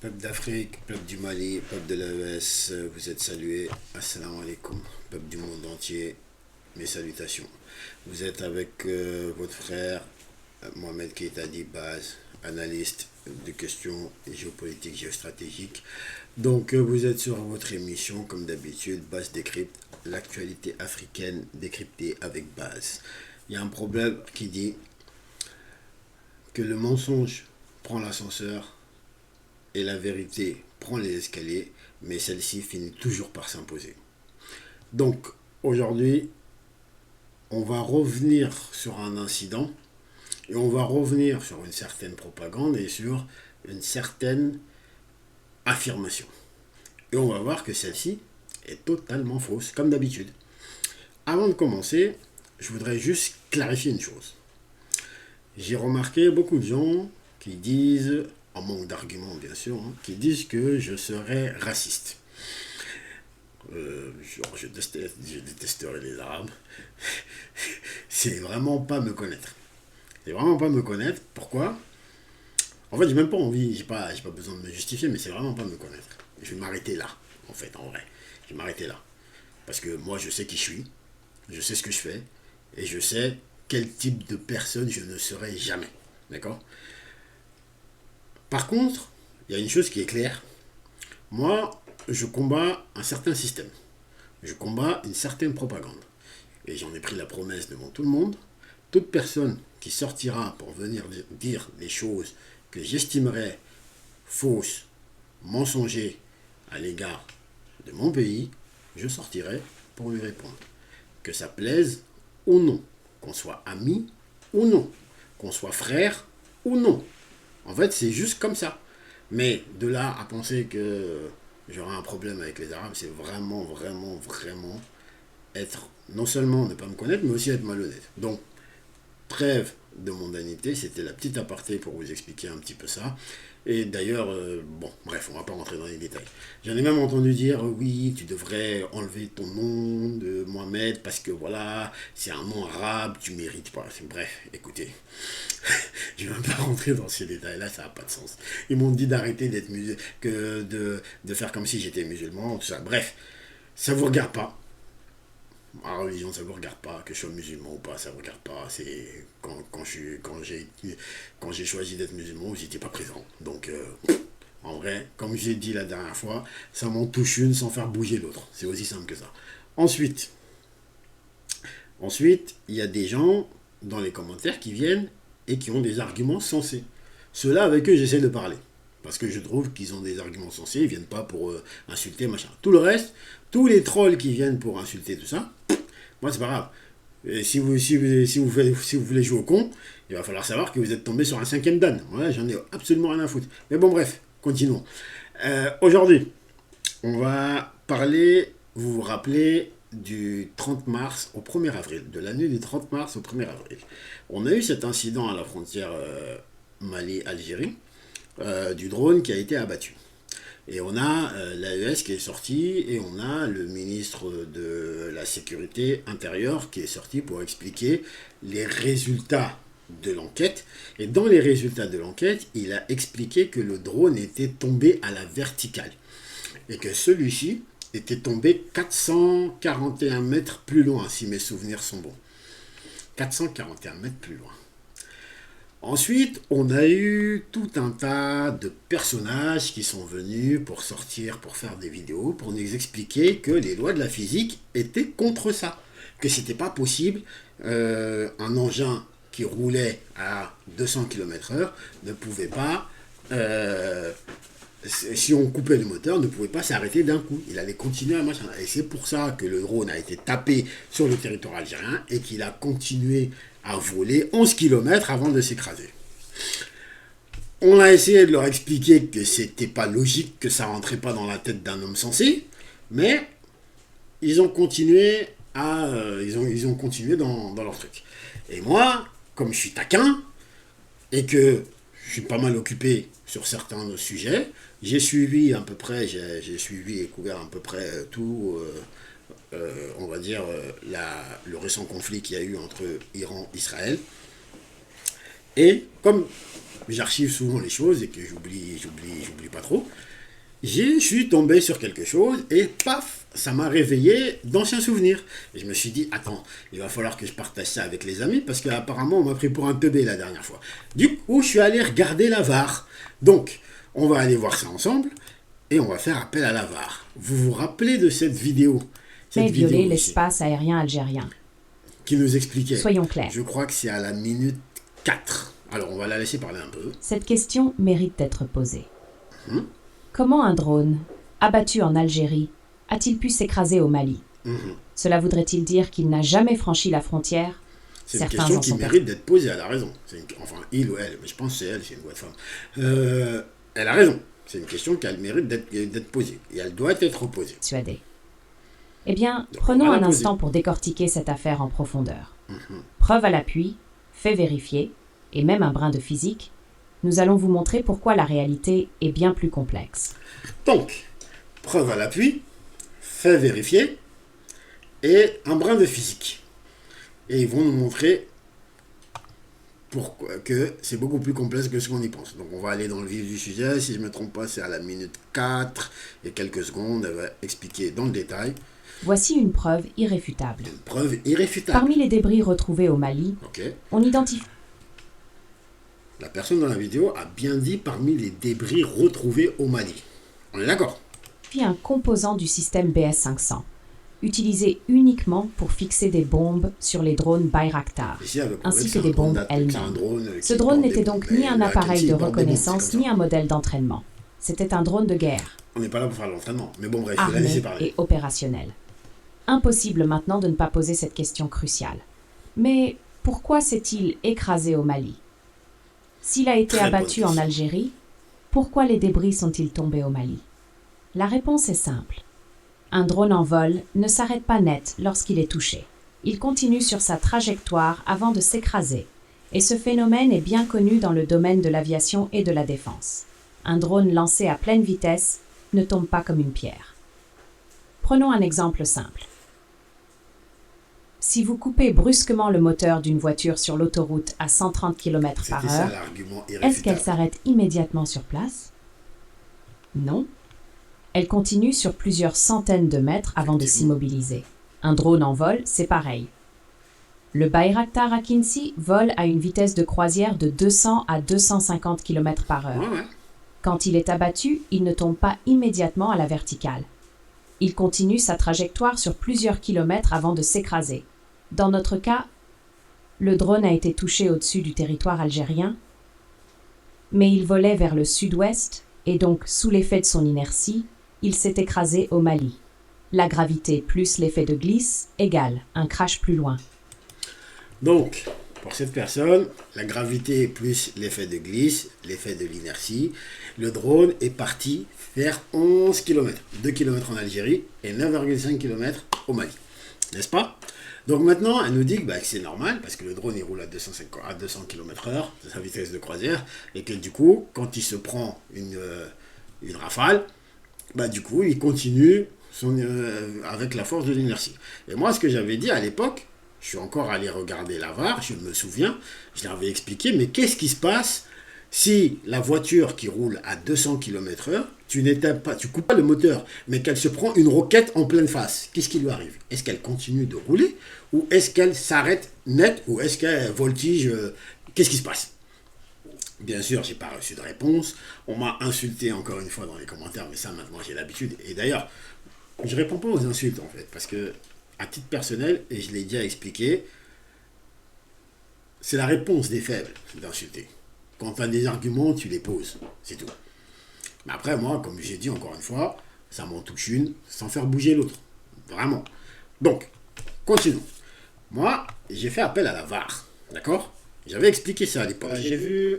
Peuple d'Afrique, peuple du Mali, peuple de l'AES, vous êtes salués. Assalamu alaikum. Peuple du monde entier, mes salutations. Vous êtes avec votre frère Mohamed Keita Baz, analyste de questions géopolitiques, géostratégiques. Donc vous êtes sur votre émission, comme d'habitude, Baz décrypte l'actualité africaine décryptée avec Baz. Il y a un problème qui dit que le mensonge prend l'ascenseur et la vérité prend les escaliers, mais celle-ci finit toujours par s'imposer. Donc, aujourd'hui, on va revenir sur un incident et on va revenir sur une certaine propagande et sur une certaine affirmation. Et on va voir que celle-ci est totalement fausse, comme d'habitude. Avant de commencer, je voudrais juste clarifier une chose. J'ai remarqué beaucoup de gens qui disent, en manque d'arguments bien sûr, qui disent que je serais raciste. Genre je détesterais les Arabes. C'est vraiment pas me connaître. C'est vraiment pas me connaître. Pourquoi? En fait, j'ai même pas envie, j'ai pas besoin de me justifier, mais c'est vraiment pas me connaître. Je vais m'arrêter là, en fait, en vrai. Je vais m'arrêter là. Parce que moi, je sais qui je suis, je sais ce que je fais, et je sais quel type de personne je ne serai jamais. D'accord? Par contre, il y a une chose qui est claire. Moi, je combats un certain système. Je combats une certaine propagande. Et j'en ai pris la promesse devant tout le monde. Toute personne qui sortira pour venir dire des choses que j'estimerais fausses, mensongères à l'égard de mon pays, je sortirai pour lui répondre. Que ça plaise ou non. Qu'on soit amis ou non. Qu'on soit frère ou non. En fait, c'est juste comme ça. Mais de là à penser que j'aurai un problème avec les Arabes, c'est vraiment, vraiment, vraiment être, non seulement ne pas me connaître, mais aussi être malhonnête. Donc, trêve de mondanité, c'était la petite aparté pour vous expliquer un petit peu ça. Et d'ailleurs, bon, bref, on va pas rentrer dans les détails. J'en ai même entendu dire, oui, tu devrais enlever ton nom de Mohamed parce que voilà, c'est un nom arabe, tu mérites pas. Bref, écoutez, je ne vais même pas rentrer dans ces détails-là, ça n'a pas de sens. Ils m'ont dit d'arrêter d'être de faire comme si j'étais musulman, tout ça. Bref, ça vous regarde pas. Ma religion, ça ne vous regarde pas, que je sois musulman ou pas, ça ne vous regarde pas. C'est quand j'ai choisi d'être musulman, vous n'étiez pas présent. Donc, en vrai, comme j'ai dit la dernière fois, ça m'en touche une sans faire bouger l'autre. C'est aussi simple que ça. Ensuite, il y a des gens dans les commentaires qui viennent et qui ont des arguments sensés. Ceux-là, avec eux, j'essaie de parler. Parce que je trouve qu'ils ont des arguments sensés, ils viennent pas pour insulter, machin. Tout le reste, tous les trolls qui viennent pour insulter tout ça, moi c'est pas grave. Et si vous voulez jouer au con, il va falloir savoir que vous êtes tombé sur un cinquième dan. Ouais, j'en ai absolument rien à foutre. Mais bon, bref, continuons. Aujourd'hui, on va parler, vous vous rappelez, du 30 mars au 1er avril, de l'année du 30 mars au 1er avril. On a eu cet incident à la frontière Mali-Algérie, du drone qui a été abattu. Et on a l'AES qui est sorti et on a le ministre de la Sécurité intérieure qui est sorti pour expliquer les résultats de l'enquête. Et dans les résultats de l'enquête, il a expliqué que le drone était tombé à la verticale et que celui-ci était tombé 441 mètres plus loin, si mes souvenirs sont bons. 441 mètres plus loin. Ensuite, on a eu tout un tas de personnages qui sont venus pour sortir, pour faire des vidéos, pour nous expliquer que les lois de la physique étaient contre ça. Que c'était pas possible, un engin qui roulait à 200 km/h ne pouvait pas, si on coupait le moteur, ne pouvait pas s'arrêter d'un coup. Il allait continuer à machin. Et c'est pour ça que le drone a été tapé sur le territoire algérien et qu'il a continué à voler 11 km avant de s'écraser. On a essayé de leur expliquer que c'était pas logique, que ça rentrait pas dans la tête d'un homme sensé, mais ils ont continué ils ont continué dans leur truc. Et moi, comme je suis taquin et que je suis pas mal occupé sur certains sujets, j'ai suivi à peu près, j'ai suivi et couvert à peu près tout. On va dire, le récent conflit qu'il y a eu entre Iran et Israël. Et comme j'archive souvent les choses et que j'oublie pas trop, je suis tombé sur quelque chose et paf, ça m'a réveillé d'anciens souvenirs. Et je me suis dit, attends, il va falloir que je partage ça avec les amis parce qu'apparemment on m'a pris pour un teubé la dernière fois. Du coup, je suis allé regarder la VAR. Donc, on va aller voir ça ensemble et on va faire appel à la VAR. Vous vous rappelez de cette vidéo Mais violer l'espace aérien algérien. Qui nous expliquait. Soyons clairs. Je crois que c'est à la minute 4. Alors, on va la laisser parler un peu. Cette question mérite d'être posée. Comment un drone, abattu en Algérie, a-t-il pu s'écraser au Mali? Cela voudrait-il dire qu'il n'a jamais franchi la frontière? C'est une question qui mérite d'être posée, elle a raison. Enfin, il ou elle, mais je pense que c'est elle, c'est une voix de femme. Elle a raison. C'est une question qui a le mérite d'être posée. Et elle doit être posée. Persuadé. Eh bien, prenons un instant pour décortiquer cette affaire en profondeur. Preuve à l'appui, fait vérifier, et même un brin de physique, nous allons vous montrer pourquoi la réalité est bien plus complexe. Donc, preuve à l'appui, fait vérifier, et un brin de physique. Et ils vont nous montrer pourquoi, que c'est beaucoup plus complexe que ce qu'on y pense. Donc on va aller dans le vif du sujet. Si je ne me trompe pas, c'est à la minute 4 et quelques secondes. Elle va expliquer dans le détail. Voici une preuve irréfutable. Une preuve irréfutable. Parmi les débris retrouvés au Mali, on identifie... La personne dans la vidéo a bien dit parmi les débris retrouvés au Mali. On est d'accord? Puis un composant du système BS-500, utilisé uniquement pour fixer des bombes sur les drones Bayraktar, ainsi que des bombes elles-mêmes. Ce drone n'était donc ni un appareil de reconnaissance, ni un modèle d'entraînement. C'était un drone de guerre. On n'est pas là pour faire l'entraînement, mais bon bref, je vais la laisser parler. Et opérationnel. Impossible maintenant de ne pas poser cette question cruciale. Mais pourquoi s'est-il écrasé au Mali? S'il a été abattu en Algérie, pourquoi les débris sont-ils tombés au Mali? La réponse est simple. Un drone en vol ne s'arrête pas net lorsqu'il est touché. Il continue sur sa trajectoire avant de s'écraser. Et ce phénomène est bien connu dans le domaine de l'aviation et de la défense. Un drone lancé à pleine vitesse ne tombe pas comme une pierre. Prenons un exemple simple. Si vous coupez brusquement le moteur d'une voiture sur l'autoroute à 130 km/h, est-ce qu'elle s'arrête immédiatement sur place? Non. Elle continue sur plusieurs centaines de mètres avant de s'immobiliser. Un drone en vol, c'est pareil. Le Bayraktar Akinci vole à une vitesse de croisière de 200 à 250 km/h. Quand il est abattu, il ne tombe pas immédiatement à la verticale. Il continue sa trajectoire sur plusieurs kilomètres avant de s'écraser. Dans notre cas, le drone a été touché au-dessus du territoire algérien, mais il volait vers le sud-ouest et donc, sous l'effet de son inertie, il s'est écrasé au Mali. La gravité plus l'effet de glisse égale un crash plus loin. Donc, pour cette personne, la gravité plus l'effet de glisse, l'effet de l'inertie, le drone est parti faire 11 km. 2 km en Algérie et 9,5 km au Mali. N'est-ce pas? Donc maintenant, elle nous dit que c'est normal, parce que le drone il roule à 200 km/h, c'est sa vitesse de croisière, et que du coup, quand il se prend une rafale, du coup, il continue avec la force de l'inertie. Et moi, ce que j'avais dit à l'époque, je suis encore allé regarder la VAR, je me souviens, je l'avais expliqué, mais qu'est-ce qui se passe si la voiture qui roule à 200 km/h, tu coupes pas le moteur, mais qu'elle se prend une roquette en pleine face? Qu'est-ce qui lui arrive? Est-ce qu'elle continue de rouler? Ou est-ce qu'elle s'arrête net? Ou est-ce qu'elle voltige? Qu'est-ce qui se passe? Bien sûr, j'ai pas reçu de réponse. On m'a insulté encore une fois dans les commentaires, mais ça maintenant j'ai l'habitude. Et d'ailleurs, je réponds pas aux insultes en fait, parce que à titre personnel, et je l'ai déjà expliqué, c'est la réponse des faibles d'insulter. Quand tu as des arguments, tu les poses, c'est tout. Mais après, moi, comme j'ai dit encore une fois, ça m'en touche une sans faire bouger l'autre. Vraiment. Donc, continuons. Moi, j'ai fait appel à la VAR, d'accord? J'avais expliqué ça à l'époque. J'ai vu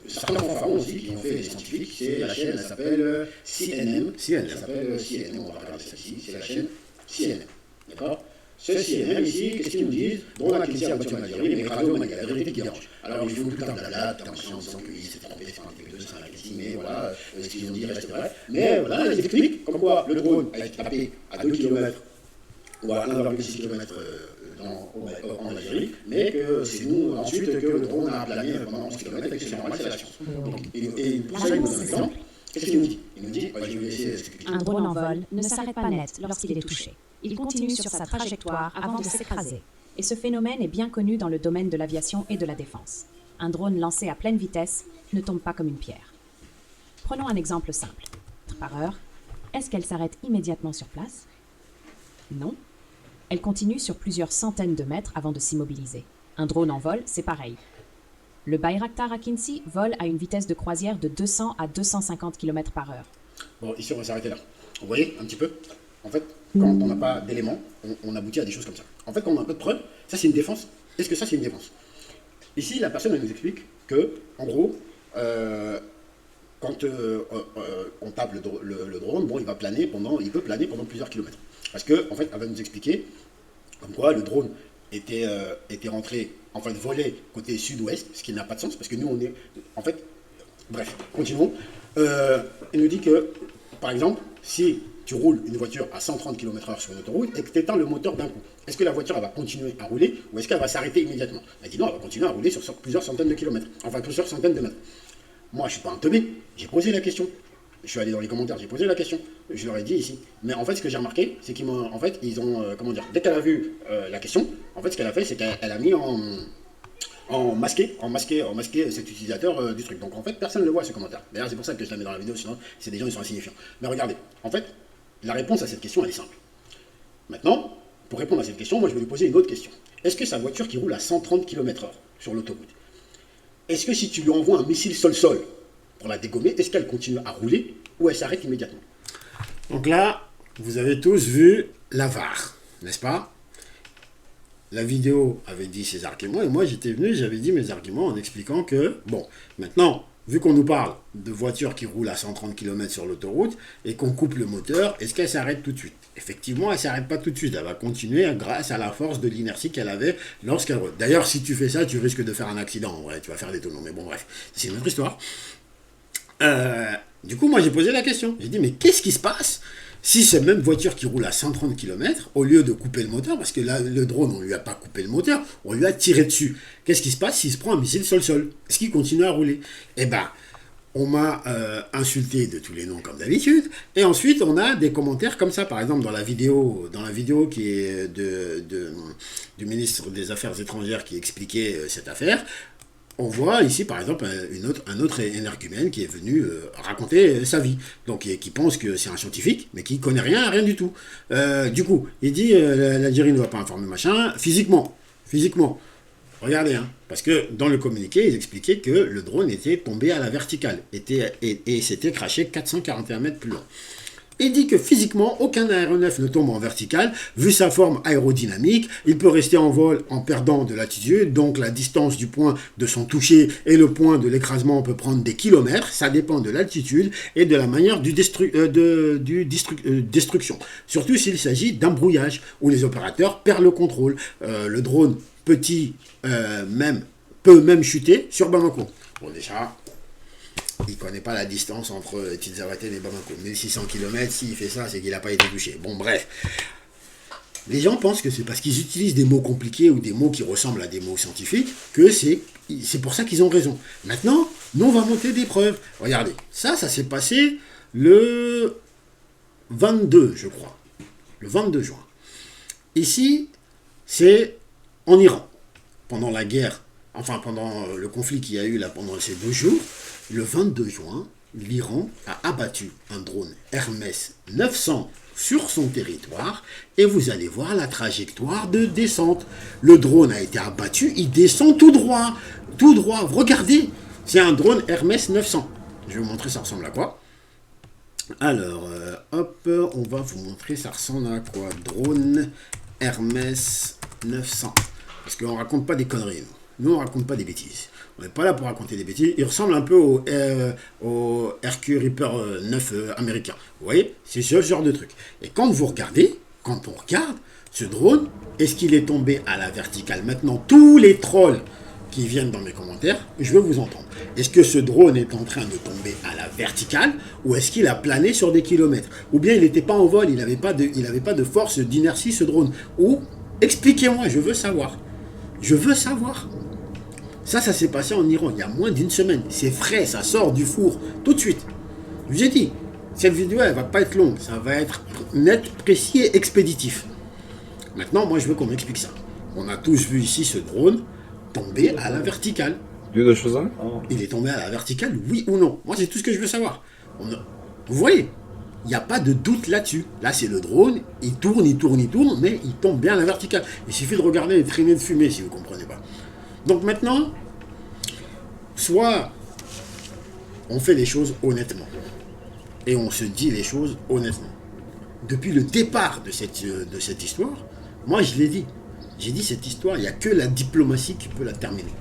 certains fanfarons aussi qui ont fait des scientifiques. C'est la chaîne, elle s'appelle CNN. Elle s'appelle CNN, on va regarder celle-ci. C'est la chaîne CNN, d'accord? Ce CNN ici, qu'est-ce qu'ils nous disent? Bon, on a quitté la voiture en Algérie, mais écrasé au Mali, la vérité qui dérange. Alors ils font tout un blabla, tout en disant que oui, c'est trompé, c'est pas un TP2, c'est un Akinci, mais voilà, ce qu'ils ont dit reste vrai. Mais voilà, ils expliquent comme quoi le drone a été tapé à 2 km ou à 1,6 km en Algérie, mais que c'est nous ensuite que le drone a plané pendant 11 km et que c'est normal, c'est la science. Et ça, il nous donne un exemple. Qu'est-ce qu'il nous dit? Il nous dit, je vais laisser expliquer. Un drone en vol ne s'arrête pas net lorsqu'il est touché. Il continue sur sa trajectoire avant de s'écraser. Et ce phénomène est bien connu dans le domaine de l'aviation et de la défense. Un drone lancé à pleine vitesse ne tombe pas comme une pierre. Prenons un exemple simple. Par heure, est-ce qu'elle s'arrête immédiatement sur place? Non. Elle continue sur plusieurs centaines de mètres avant de s'immobiliser. Un drone en vol, c'est pareil. Le Bayraktar Akinci vole à une vitesse de croisière de 200 à 250 km par heure. Bon, ici on va s'arrêter là. Vous voyez un petit peu? En fait, quand on n'a pas d'éléments, on aboutit à des choses comme ça. En fait, quand on a un peu de preuves, ça c'est une défense. Est-ce que ça c'est une défense? Ici, la personne elle nous explique que, en gros, quand on tape le drone, bon, il peut planer pendant plusieurs kilomètres. Parce que, en fait, elle va nous expliquer comme quoi le drone était rentré, enfin volé côté sud-ouest, ce qui n'a pas de sens, parce que nous on est, en fait, bref, continuons. Il nous dit que, par exemple, si tu roules une voiture à 130 km/h sur une autoroute et que tu éteins le moteur d'un coup, est-ce que la voiture elle va continuer à rouler ou est-ce qu'elle va s'arrêter immédiatement? Elle dit non, elle va continuer à rouler sur plusieurs centaines de kilomètres, enfin plusieurs centaines de mètres. Moi, je ne suis pas un teubé, j'ai posé la question. Je suis allé dans les commentaires, j'ai posé la question. Je leur ai dit ici. Mais en fait, ce que j'ai remarqué, c'est qu'ils m'ont, en fait, ils ont, comment dire, dès qu'elle a vu la question, en fait, ce qu'elle a fait, c'est qu'elle a mis en masqué cet utilisateur du truc. Donc en fait, personne ne le voit ce commentaire. D'ailleurs, c'est pour ça que je la mets dans la vidéo, sinon c'est des gens qui sont insignifiants. Mais regardez, en fait, la réponse à cette question, elle est simple. Maintenant, pour répondre à cette question, moi je vais lui poser une autre question. Est-ce que sa voiture qui roule à 130 km/h sur l'autoroute, est-ce que si tu lui envoies un missile sol-sol pour la dégommer, est-ce qu'elle continue à rouler ou elle s'arrête immédiatement? Donc là, vous avez tous vu la VAR, n'est-ce pas? La vidéo avait dit ses arguments et moi j'étais venu, j'avais dit mes arguments en expliquant que, bon, maintenant, vu qu'on nous parle de voitures qui roulent à 130 km sur l'autoroute et qu'on coupe le moteur, est-ce qu'elle s'arrête tout de suite? Effectivement, elle ne s'arrête pas tout de suite. Elle va continuer grâce à la force de l'inertie qu'elle avait lorsqu'elle roule. D'ailleurs, si tu fais ça, tu risques de faire un accident. Ouais, tu vas faire des tonneaux. Mais bon, bref, c'est une autre histoire. Du coup, moi, j'ai posé la question. J'ai dit, mais qu'est-ce qui se passe si cette même voiture qui roule à 130 km, au lieu de couper le moteur, parce que là, le drone, on ne lui a pas coupé le moteur, on lui a tiré dessus. Qu'est-ce qui se passe s'il se prend un missile sol-sol? Est-ce qu'il continue à rouler? Eh bien, on m'a insulté de tous les noms comme d'habitude, et ensuite on a des commentaires comme ça, par exemple dans la vidéo qui est du ministre des Affaires étrangères qui expliquait cette affaire. On voit ici, par exemple, un autre énergumène qui est venu raconter sa vie. Donc, qui pense que c'est un scientifique, mais qui ne connaît rien du tout. Du coup, il dit l'Algérie ne va pas informer machin. Physiquement. Regardez, hein, parce que dans le communiqué, ils expliquaient que le drone était tombé à la verticale et s'était crashé 441 mètres plus loin. Il dit que physiquement, aucun aéronef ne tombe en verticale, vu sa forme aérodynamique. Il peut rester en vol en perdant de l'altitude, donc la distance du point de son toucher et le point de l'écrasement peut prendre des kilomètres. Ça dépend de l'altitude et de la manière du destruction. Surtout s'il s'agit d'un brouillage, où les opérateurs perdent le contrôle. Le drone petit peut même chuter sur Bamako. Bon, déjà, il ne connaît pas la distance entre Tizawaten et Bamako. 1600 km, s'il fait ça, c'est qu'il n'a pas été touché. Bon, bref. Les gens pensent que c'est parce qu'ils utilisent des mots compliqués ou des mots qui ressemblent à des mots scientifiques que c'est pour ça qu'ils ont raison. Maintenant, nous, on va monter des preuves. Regardez, ça s'est passé le 22, je crois. Le 22 juin. Ici, c'est en Iran. Pendant la guerre, enfin pendant le conflit qu'il y a eu là pendant ces 2 jours, le 22 juin, l'Iran a abattu un drone Hermès 900 sur son territoire et vous allez voir la trajectoire de descente. Le drone a été abattu, il descend tout droit. Regardez, c'est un drone Hermès 900. Je vais vous montrer ça ressemble à quoi. Alors, on va vous montrer ça ressemble à quoi. Drone Hermès 900. Parce qu'on ne raconte pas des conneries, nous on ne raconte pas des bêtises. On n'est pas là pour raconter des bêtises. Il ressemble un peu au RQ Reaper 9 américain. Vous voyez, c'est ce genre de truc. Et quand on regarde, ce drone, est-ce qu'il est tombé à la verticale? Maintenant, tous les trolls qui viennent dans mes commentaires, je veux vous entendre. Est-ce que ce drone est en train de tomber à la verticale ou est-ce qu'il a plané sur des kilomètres? Ou bien il n'était pas en vol, il n'avait pas de force d'inertie, ce drone. Ou Expliquez-moi, je veux savoir. Je veux savoir. Ça s'est passé en Iran il y a moins d'une semaine. C'est frais, ça sort du four tout de suite. Je vous ai dit, cette vidéo, elle va pas être longue. Ça va être net, précis et expéditif. Maintenant, moi, je veux qu'on m'explique ça. On a tous vu ici ce drone tomber à la verticale. Il est tombé à la verticale, oui ou non? Moi, c'est tout ce que je veux savoir. Vous voyez, il n'y a pas de doute là-dessus. Là, c'est le drone, il tourne, mais il tombe bien à la verticale. Il suffit de regarder les traînées de fumée, si vous ne comprenez pas. Donc maintenant, soit on fait les choses honnêtement, et on se dit les choses honnêtement. Depuis le départ de cette histoire, moi, je l'ai dit. J'ai dit, cette histoire, il n'y a que la diplomatie qui peut la terminer.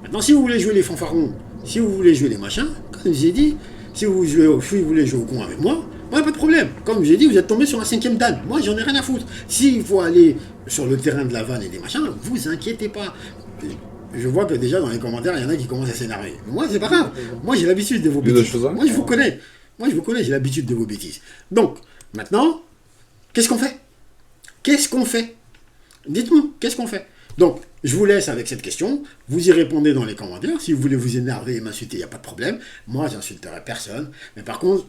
Maintenant, si vous voulez jouer les fanfarons, si vous voulez jouer les machins, comme j'ai dit, si vous voulez jouer au con avec moi, pas de problème. Comme j'ai dit, vous êtes tombé sur un 5e dan. Moi, j'en ai rien à foutre. S'il faut aller sur le terrain de la vanne et des machins, vous inquiétez pas. Je vois que déjà dans les commentaires, il y en a qui commencent à s'énerver. Moi, c'est pas grave. Moi, j'ai l'habitude de vos bêtises. Moi, je vous connais. J'ai l'habitude de vos bêtises. Donc, maintenant, qu'est-ce qu'on fait? Dites-moi, qu'est-ce qu'on fait? Donc, je vous laisse avec cette question. Vous y répondez dans les commentaires. Si vous voulez vous énerver et m'insulter, il n'y a pas de problème. Moi, j'insulterai personne. Mais par contre,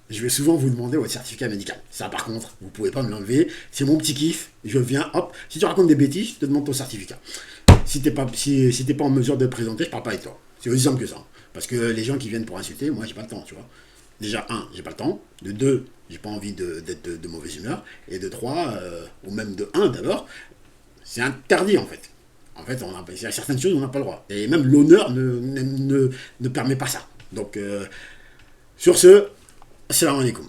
je vais souvent vous demander votre certificat médical. Ça, par contre, vous ne pouvez pas me l'enlever. C'est mon petit kiff. Je viens, hop. Si tu racontes des bêtises, je te demande ton certificat. Si tu n'es pas en mesure de le présenter, je ne parle pas avec toi. C'est aussi simple que ça. Parce que les gens qui viennent pour insulter, moi, j'ai pas le temps, tu vois. Déjà, j'ai pas le temps. De 2, j'ai pas envie d'être de mauvaise humeur. Et de 3, ou même de 1 d'abord, c'est interdit en fait. En fait, il y a certaines choses où on n'a pas le droit. Et même l'honneur ne permet pas ça. Donc, sur ce, assalamu alaikum.